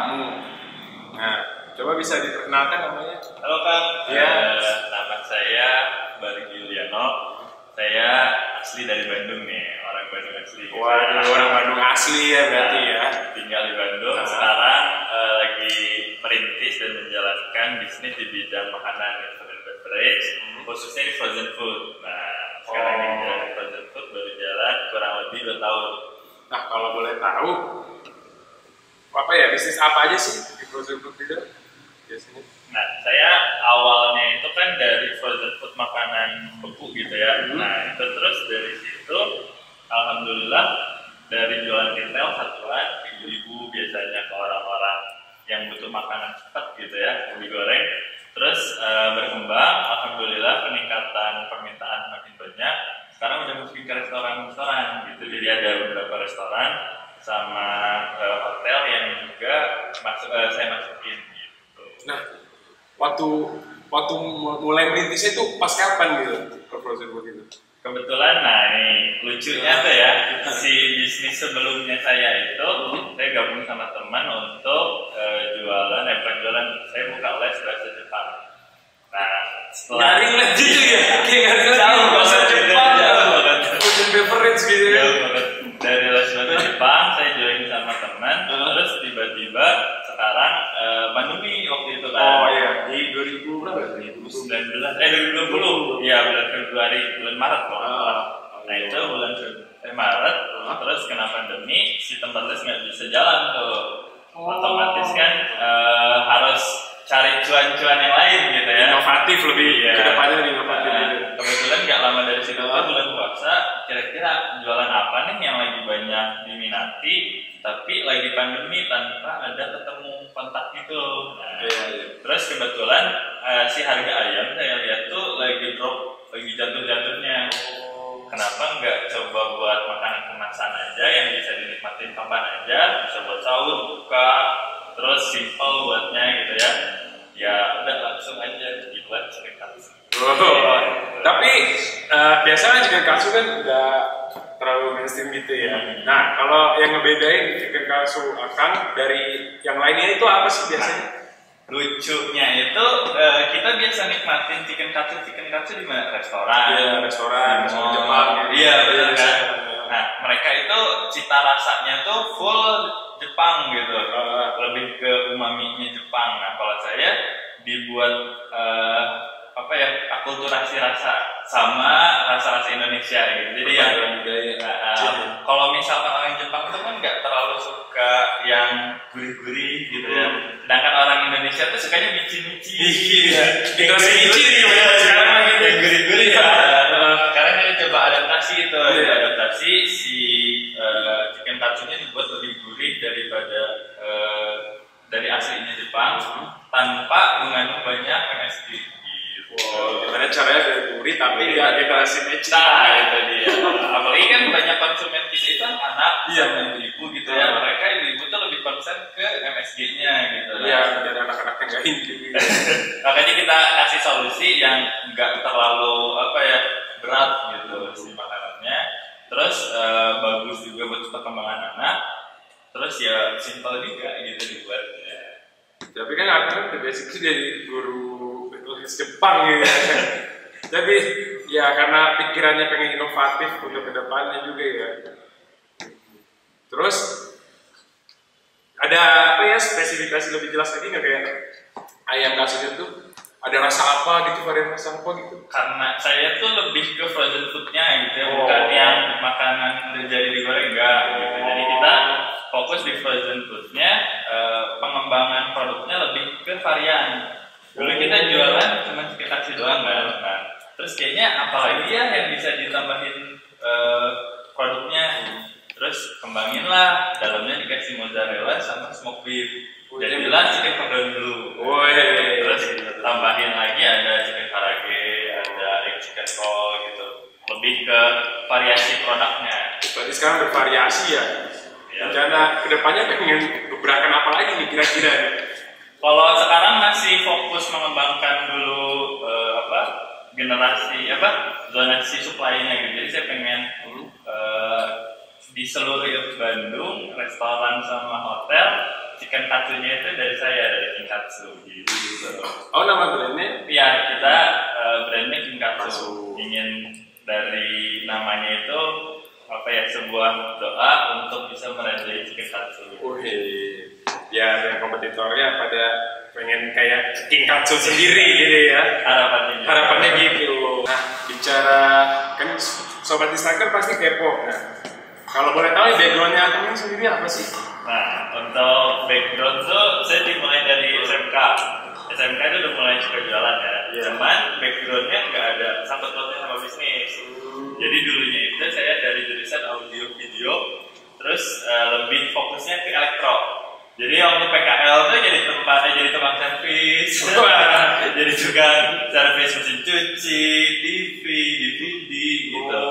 tamu. Nah, coba bisa diperkenalkan namanya. Halo Kang, Ya. nama saya Bari Giuliano. Saya asli dari Bandung nih, orang Bandung asli. Waduh, orang Bandung asli ya berarti ya. Tinggal di Bandung. Sekarang lagi merintis dan menjalankan bisnis di bidang makanan dan food and beverage, khususnya di frozen food. Nah, sekarang ini jalan di frozen food baru jalan kurang lebih 2 tahun. Nah, kalau boleh tahu, apa ya bisnis apa aja sih di frozen food itu biasanya? Nah, saya awalnya itu kan dari frozen food makanan beku gitu ya. Nah, itu terus dari situ, alhamdulillah dari jualan retail satuan, ibu-ibu biasanya ke orang-orang yang butuh makanan cepat gitu ya, digoreng. Terus berkembang, alhamdulillah peningkatan permintaan makin banyak. Sekarang udah masuk ke restoran-restoran gitu. Jadi ada beberapa restoran sama hotel yang juga saya masukin gitu. Nah, waktu mulai merintisnya itu pas kapan gitu ke frozen food itu? Kebetulan, nah ini lucunya tuh ya, si bisnis sebelumnya saya itu, saya gabung sama teman untuk jualan, bukan jualan, saya buka les bahasa Jepang. Nah, setelah Nyari les gitu ya? Kayak nyari les bahasa Jepang, food and beverage gitu ya? Dari les bahasa Jepang, saya join sama teman, terus tiba-tiba sekarang pandemi waktu itu kan. Oh iya, di 2000 berapa? 2020, iya bulan Februari, bulan Maret kok. Nah itu bulan Maret, terus kena pandemi, si tempat les nggak bisa jalan tuh. Otomatis kan harus cari cuan-cuan yang lain gitu ya. Inovatif lebih, Iya. kedepannya lebih inovatif. Kebetulan nggak lama dari situ tuh bulan puasa, kira-kira jualan apa nih yang lagi banyak diminati, tapi lagi pandemi tanpa ada ketemu kontak gitu. Nah, terus kebetulan si harga ayam saya lihat tuh lagi drop, lagi jatuh-jatuhnya. Kenapa nggak coba buat makanan kemasan aja yang bisa dinikmatin kapan aja, bisa buat sahur, buka, terus simple buatnya gitu ya. Ya udah langsung aja dibuat chicken katsu. Tapi biasanya chicken katsu kan udah terlalu mainstream gitu ya. Nah, kalau yang ngebedain chicken katsu Akang dari yang lainnya itu apa sih biasanya? Lucunya itu kita biasa nikmatin chicken katsu di mana? Restoran. Iya, restoran Jepang. Iya, benar kan. Nah, mereka itu cita rasanya tuh full Jepang gitu, lebih ke umami-nya Jepang. Nah, kalau saya dibuat akulturasi rasa sama rasa-rasa Indonesia gitu. Jadi yang kalau misalkan orang Jepang itu kan nggak terlalu suka yang gurih-gurih gitu ya. Sedangkan orang Indonesia tuh sukanya mici-mici. Iya. Dikasih mici nih sekarang gitu. Yang gurih-gurih ya. Sekarang kita coba adaptasi itu, adaptasi si chicken katsunya dibuat lebih gurih daripada dari aslinya Jepang tanpa mengandung banyak MSG. Gimana caranya dari gurih tapi nggak dikasih mici? Nah, itu dia. Apalagi kan banyak konsumen kita itu anak sama ibu gitu ya. Mereka ibu tuh lebih konsen ke MSG-nya gitu. Iya, dan anak-anaknya nggak ini. Makanya kita kasih solusi yang nggak terlalu berat gitu si makanannya. Terus bagus juga buat perkembangan anak. Terus ya simple juga gitu dibuatnya. Tapi kan Akang basic jadi guru les Jepang gitu. Tapi ya karena pikirannya pengen inovatif untuk kedepannya juga ya. Terus ada apa ya spesifikasi lebih jelas lagi nggak kayak ayam katsunya tuh ada rasa apa gitu, varian rasa apa gitu? Karena saya tuh lebih ke frozen foodnya gitu ya, bukan yang makanan udah jadi digoreng enggak gitu. Jadi kita fokus di frozen foodnya, pengembangan produknya lebih ke varian. Dulu kita jualan cuma chicken katsu doang kan. Nah, terus kayaknya apalagi ya yang bisa ditambahin produknya. Terus kembangin lah, dalamnya dikasih mozzarella sama smoked beef. Jadilah chicken cordon bleu. Terus tambahin lagi ada chicken karage, ada egg chicken roll gitu. Lebih ke variasi produknya. Berarti sekarang bervariasi ya. Rencana kedepannya pengen gebrakan apa lagi nih kira-kira? Kalau sekarang masih fokus mengembangkan dulu generasi zonasi supply-nya gitu. Jadi saya pengen di seluruh Bandung, restoran sama hotel chicken katsunya itu dari saya, dari Kinkatsu gitu. Oh, nama brandnya? Iya, kita brandnya Kinkatsu. Ingin dari namanya itu apa ya, sebuah doa untuk bisa merajai chicken katsu. Ya, yang kompetitornya pada pengen kayak Kinkatsu sendiri gitu ya. Harapannya gitu. Nah, bicara kan sobat Snacker pasti kepo. Nah, kalau boleh tahu backgroundnya Akang sendiri apa sih? Nah, untuk background tuh saya dimulai dari SMK. SMK itu udah mulai suka jualan ya. Cuman backgroundnya nggak ada sangkut pautnya sama bisnis. Jadi dulunya itu saya dari jurusan audio video, terus lebih fokusnya ke elektro. Jadi waktu PKL tuh jadi tukang servis, jadi tukang servis mesin cuci, TV, DVD gitu.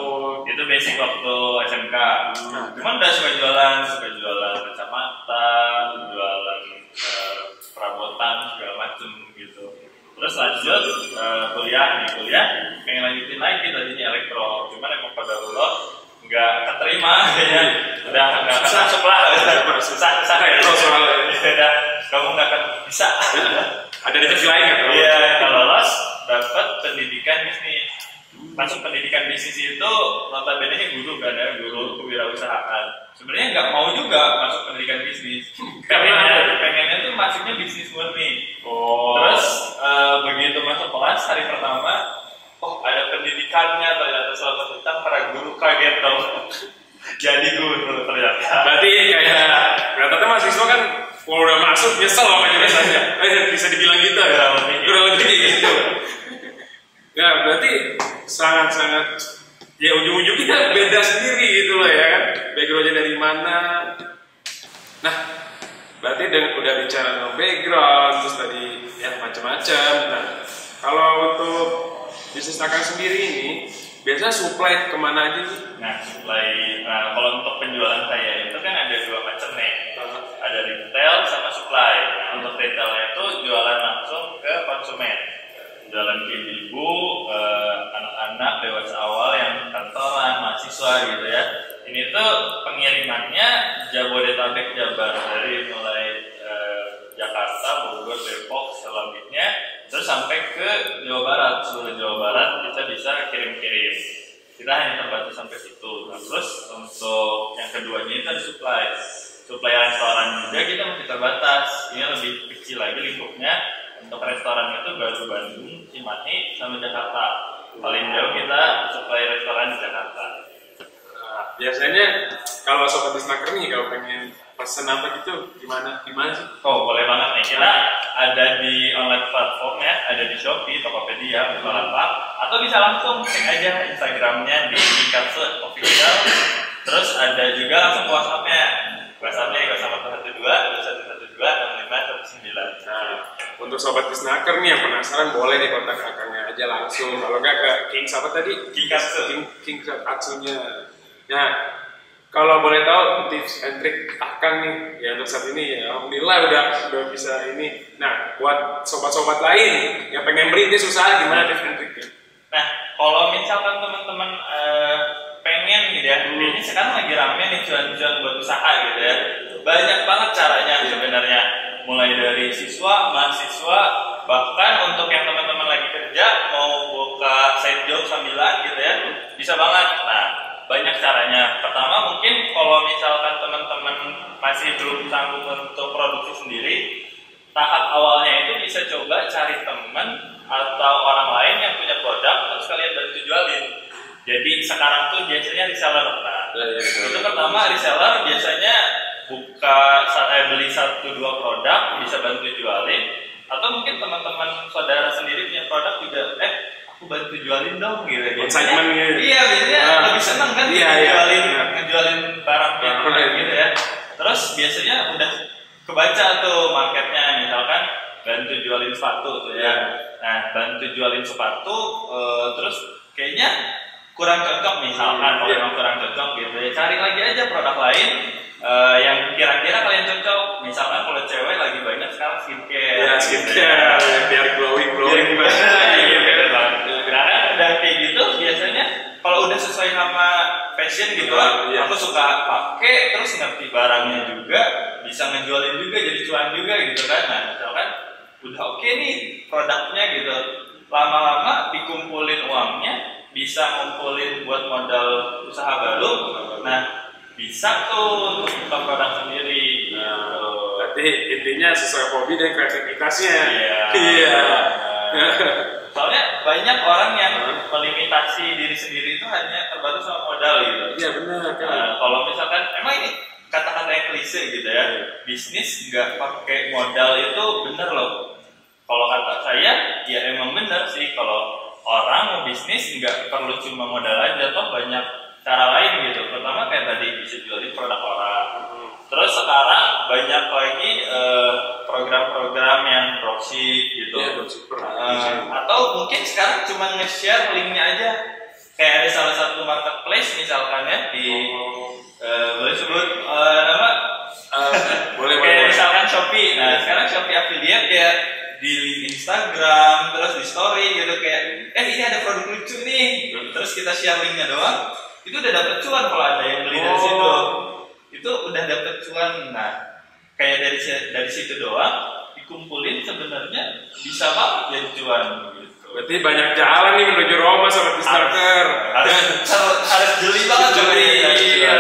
Itu basic waktu SMK. Cuman udah suka jualan kacamata, jualan perabotan segala macem gitu. Terus lanjut kuliah pengen lanjutin lagi tadinya elektro. Cuman emang pada Allah nggak keterima kayaknya, udah nggak akan masuk lah, susah ya udah kamu nggak akan bisa. Ada rezeki lain kan? Iya, kalau lolos dapat pendidikan bisnis. Masuk pendidikan bisnis itu notabene guru kan ya, guru kewirausahaan. Sebenarnya nggak mau juga masuk pendidikan bisnis, pengennya tuh masuknya bisnis murni. Terus begitu masuk kelas hari pertama, ada pendidikannya ternyata selama tentang para guru, kaget dong. Jadi guru ternyata. Berarti kayak ternyata mahasiswa kan kalau udah masuk nyesel sama jurusannya. Bisa dibilang gitu ya. Kurang lebih gitu. Ya berarti sangat-sangat ya ujung-ujungnya beda sendiri gitu loh ya kan. Backgroundnya dari mana? Nah, berarti udah bicara tentang background, terus tadi ya macam-macam. Nah, kalau untuk bisnis Akang sendiri ini biasanya supply kemana aja sih? Nah, kalau untuk penjualan saya itu kan ada dua macam nih. Ada retail sama supply. Untuk retailnya itu jualan langsung ke konsumen. Jualan ke ibu, anak-anak, dewasa awal yang kantoran, mahasiswa gitu ya. Ini tuh pengirimannya Jabodetabek, Jabar, dari mulai Jakarta, Bogor, Depok, selanjutnya terus sampai ke Jawa Barat, seluruh Jawa Barat kita bisa kirim-kirim. Kita hanya terbatas sampai situ. Nah, terus untuk yang keduanya itu ada supply restoran juga kita masih terbatas. Ini lebih kecil lagi lingkupnya. Untuk restoran itu baru Bandung, Cimahi, sama Jakarta. Paling jauh kita supply restoran di Jakarta. Biasanya kalau sobat Snacker nih kalau pengen pesen apa gitu gimana sih? Boleh banget nih. Kita ada di online platform ya, ada di Shopee, Tokopedia, Bukalapak, atau bisa langsung cek aja Instagramnya di Kinkatsu Official. Terus ada juga langsung WhatsAppnya 08112 Nah, untuk sobat Snacker nih yang penasaran boleh nih kontak Akangnya aja langsung. Kalau nggak ke King apa tadi? Kinkatsunya. Nah, kalau boleh tahu tips and trick Akang nih, ya untuk saat ini ya alhamdulillah udah bisa ini. Nah, buat sobat-sobat lain yang pengen merintis usaha gimana tips and triknya? Nah, kalau misalkan teman-teman pengen gitu ya, ini sekarang lagi rame nih cuan-cuan buat usaha gitu ya. Banyak banget caranya sebenarnya, mulai dari siswa, mahasiswa, bahkan untuk yang teman-teman lagi kerja mau buka side job sambilan gitu ya, bisa banget. Nah, banyak caranya. Pertama mungkin kalau misalkan teman-teman masih belum sanggup untuk produksi sendiri, tahap awalnya itu bisa coba cari teman atau orang lain yang punya produk terus kalian bantu jualin. Jadi sekarang tuh biasanya reseller. Nah, itu pertama reseller biasanya beli 1-2 produk bisa bantu jualin, atau mungkin teman-teman saudara sendiri punya produk juga aku bantu jualin dong gitu. Iya, biasanya lebih seneng kan ngejualin barang gitu ya. Terus biasanya udah kebaca tuh marketnya, misalkan bantu jualin sepatu tuh ya. Nah, bantu jualin sepatu terus kayaknya kurang cocok misalkan, kalau memang kurang cocok gitu ya, cari lagi aja produk lain yang kira-kira kalian cocok. Misalkan kalau cewek lagi banyak sekarang skincare. Biar glowing Nah, udah kayak gitu biasanya kalau udah sesuai sama fashion gitu, aku suka pakai terus ngerti barangnya juga, bisa ngejualin juga jadi cuan juga gitu kan. Nah misalkan udah oke nih produknya gitu, lama-lama dikumpulin uangnya, bisa ngumpulin buat modal usaha baru. Nah bisa tuh untuk buka produk sendiri. Berarti intinya sesuai hobi dan kreativitasnya. Iya. Soalnya banyak orang yang melimitasi diri sendiri itu hanya terbatas sama modal gitu. Iya benar. Kalau misalkan emang ini kata-kata yang klise gitu ya, bisnis nggak pakai modal itu bener loh. Kalau kata saya, ya emang bener sih kalau orang mau bisnis nggak perlu cuma modal aja, toh banyak cara lain gitu. Pertama kayak tadi bisa jualin produk orang. Terus sekarang banyak lagi program-program yang dropship gitu. Atau mungkin sekarang cuma nge-share linknya aja. Kayak ada salah satu marketplace misalkan ya di boleh sebut nama? Kayak misalkan Shopee. Nah sekarang Shopee affiliate kayak di link Instagram, terus di story gitu kayak ini ada produk lucu nih, terus kita share linknya doang, itu udah dapet cuan kalau ada yang beli dari situ, itu udah dapet cuan. Nah kayak dari situ doang dikumpulin sebenarnya bisa banget jadi cuan gitu. Berarti banyak jalan nih menuju Roma Sobat Snacker. Harus jeli banget. Iya.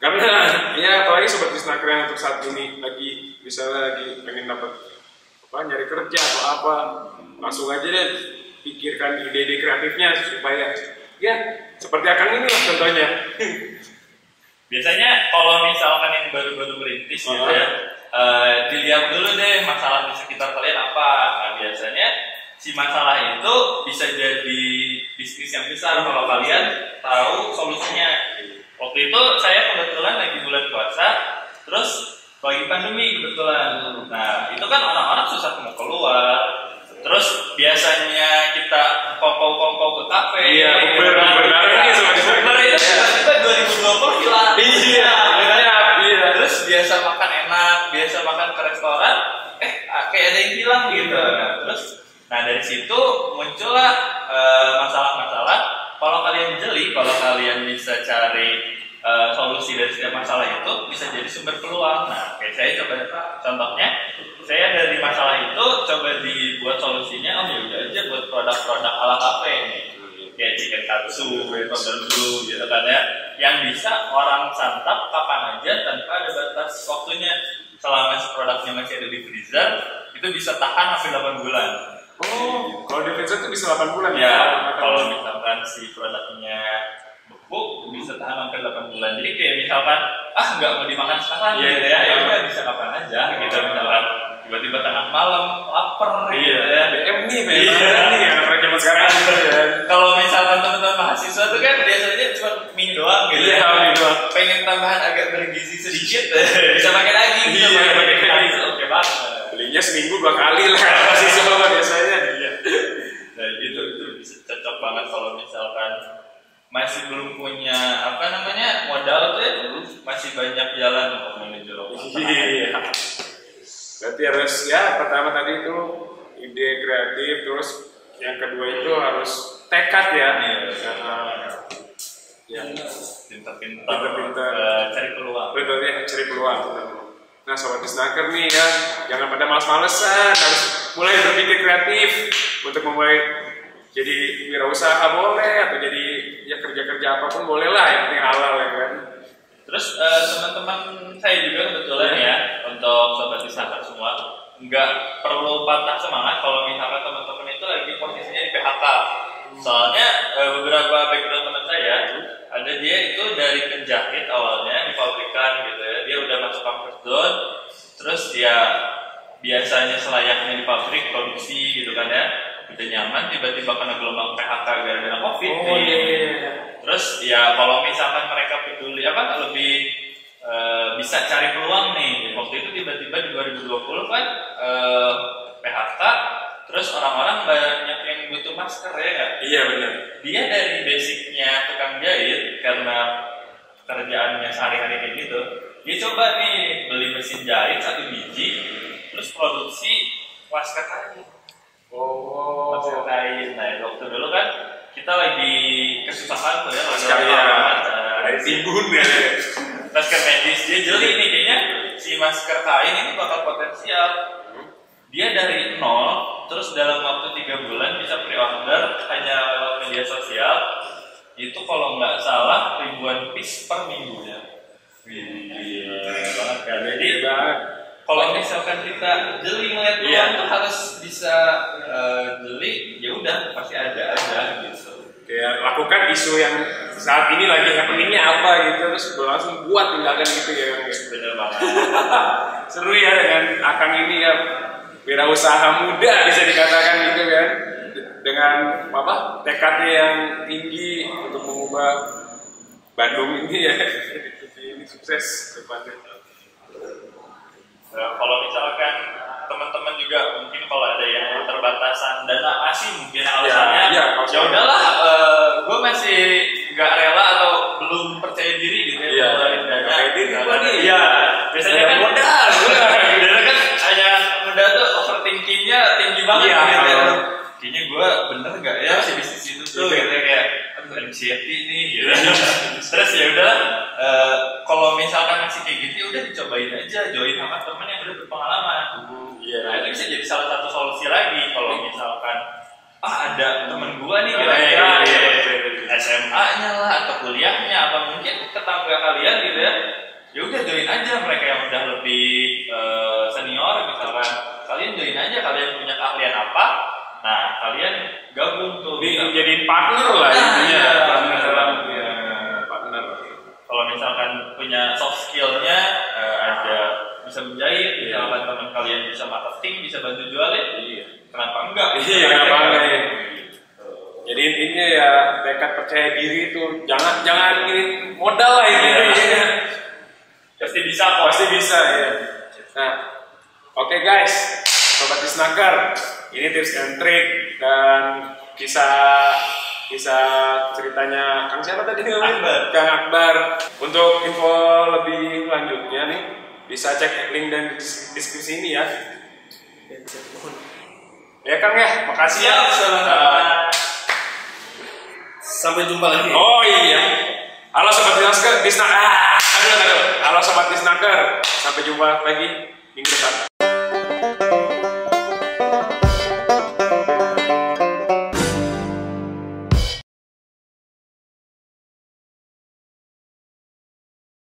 Karena ya apalagi Sobat Snacker yang untuk saat ini lagi misalnya lagi pengen dapat nyari kerja atau apa, langsung aja deh pikirkan ide-ide kreatifnya supaya ya seperti Akang ini lah contohnya. Biasanya kalau misalkan yang baru-baru merintis gitu ya, dilihat dulu deh masalah di sekitar kalian apa. Nah biasanya si masalah itu bisa jadi bisnis yang besar kalau kalian tahu solusinya. Waktu itu saya kebetulan lagi bulan puasa, terus lagi pandemi kebetulan. Nah itu kan orang-orang susah mau keluar. Terus biasanya kita kongkow ke kafe. Iya, benar nih sama di Uber itu tiba-tiba 2020 hilang. Iya. Terus biasa makan enak, biasa makan ke restoran, kayak ada yang hilang gitu. Nah dari situ muncullah masalah-masalah. Kalau kalian jeli, kalau kalian bisa cari solusi dari setiap masalah itu bisa jadi sumber peluang. Nah, kayak saya coba contohnya, saya dari masalah itu coba dibuat solusinya. Oh ya udah aja buat produk-produk ala kafe nih, kayak chicken katsu, barbecue gitu kan ya, yang bisa orang santap kapan aja tanpa ada batas waktunya. Selama si produknya masih ada di freezer, itu bisa tahan sampai 8 bulan. Oh, kalau di freezer itu bisa 8 bulan ya? Kalau misalkan si produknya bisa tahan sampai 8 bulan. Jadi kayak misalkan nggak mau dimakan sekarang gitu ya, ya udah bisa kapan aja gitu. Misalkan tiba-tiba tengah malam lapar gitu ya. nih anak-anak zaman sekarang gitu ya. Kalau misalkan teman-teman mahasiswa tuh kan biasanya cuma mie doang gitu. Iya, mie doang. Pengen tambahan agak bergizi sedikit bisa pakai daging gitu. Oke banget. Belinya seminggu 2 kali lah mahasiswa biasanya. Nah gitu, itu bisa cocok banget kalau misalkan masih belum punya modal tuh ya, masih banyak jalan untuk menuju Roma. Iya. Berarti harus ya pertama tadi itu ide kreatif, terus yang kedua itu harus tekad ya. Pintar-pintar cari peluang. Betul ya, cari peluang. Nah Sobat Snacker nih ya, jangan pada males-malesan, harus mulai berpikir kreatif untuk memulai jadi wirausaha boleh atau jadi ya kerja-kerja apapun boleh lah, yang penting halal ya kan. Terus teman-teman saya juga kebetulan ya untuk Sobat Snacker semua nggak perlu patah semangat kalau misalkan teman-teman itu lagi posisinya di PHK. Soalnya beberapa background teman saya ada dia itu dari penjahit awalnya di pabrikan gitu ya, dia udah masuk comfort zone, terus dia biasanya selayaknya di pabrik produksi gitu kan ya, udah nyaman, tiba-tiba kena gelombang PHK gara-gara COVID Terus ya kalau misalkan mereka peduli lebih bisa cari peluang nih, waktu itu tiba-tiba di 2020 kan PHK, terus orang-orang banyak yang butuh masker ya kan? Iya benar. Dia dari basicnya tukang jahit karena kerjaannya sehari-hari kayak gitu, dia coba nih beli mesin jahit 1 biji, terus produksi masker kain. Masker kain. Nah waktu dulu kan kita lagi kesusahan tuh ya, ada timbun ya. Masker medis, dia jeli nih kayaknya si masker kain ini bakal potensial. Dia dari nol, terus dalam waktu 3 bulan bisa pre-order hanya lewat media sosial. Itu kalau nggak salah ribuan piece per minggunya. Gila banget kan. Jadi kalau misalkan kita jeli ngeliat peluang tuh harus bisa jeli, ya udah pasti ada aja gitu. Kayak lakukan isu yang saat ini lagi happeningnya apa gitu, terus langsung buat tindakan gitu ya. Bener banget. Seru ya dengan Akang ini ya, wirausaha muda bisa dikatakan gitu kan, dengan apa tekadnya yang tinggi untuk mengubah Bandung ini ya. Ini sukses depannya. Kalau misalkan teman-teman juga mungkin kalau ada yang keterbatasan dana masih mungkin alasannya ya udahlah, gue masih nggak rela atau belum percaya diri gitu ya ngeluarin dana. Iya, biasanya kan modal, biasanya kan hanya modal tuh overthinkingnya tinggi banget gitu ya. Kayaknya gue bener nggak ya si bisnis itu tuh gitu kayak anxiety nih gitu. Terus ya udah, kalau misalkan masih kayak gitu udah dicobain aja, join sama temen yang udah berpengalaman. Nah itu bisa jadi salah satu solusi lagi kalau misalkan ada temen gua nih kira-kira SMA-nya lah atau kuliahnya atau mungkin tetangga kalian gitu ya. Ya udah join aja mereka yang udah lebih senior misalkan. Kalian join aja, kalian punya keahlian apa? Nah, kalian gabung tuh jadi partner lah intinya. Partner. Kalau misalkan punya soft skill-nya ada bisa menjahit, misalkan teman kalian bisa marketing, bisa bantu jualin, kenapa enggak? Kenapa enggak ya? Jadi intinya ya tekad percaya diri itu jangan ingin modal lah intinya. Pasti bisa kok. Pasti bisa ya. Nah, oke guys, Sobat Disnaker, ini tips and trick dan kisah ceritanya Kang siapa tadi namanya? Kang Akbar. Untuk info lebih lanjutnya nih bisa cek link dan deskripsi ini ya. Ya Kang ya, makasih ya. Sampai jumpa lagi. Oh iya. Halo Sobat Disnaker, Halo Sobat Disnaker, sampai jumpa lagi minggu depan.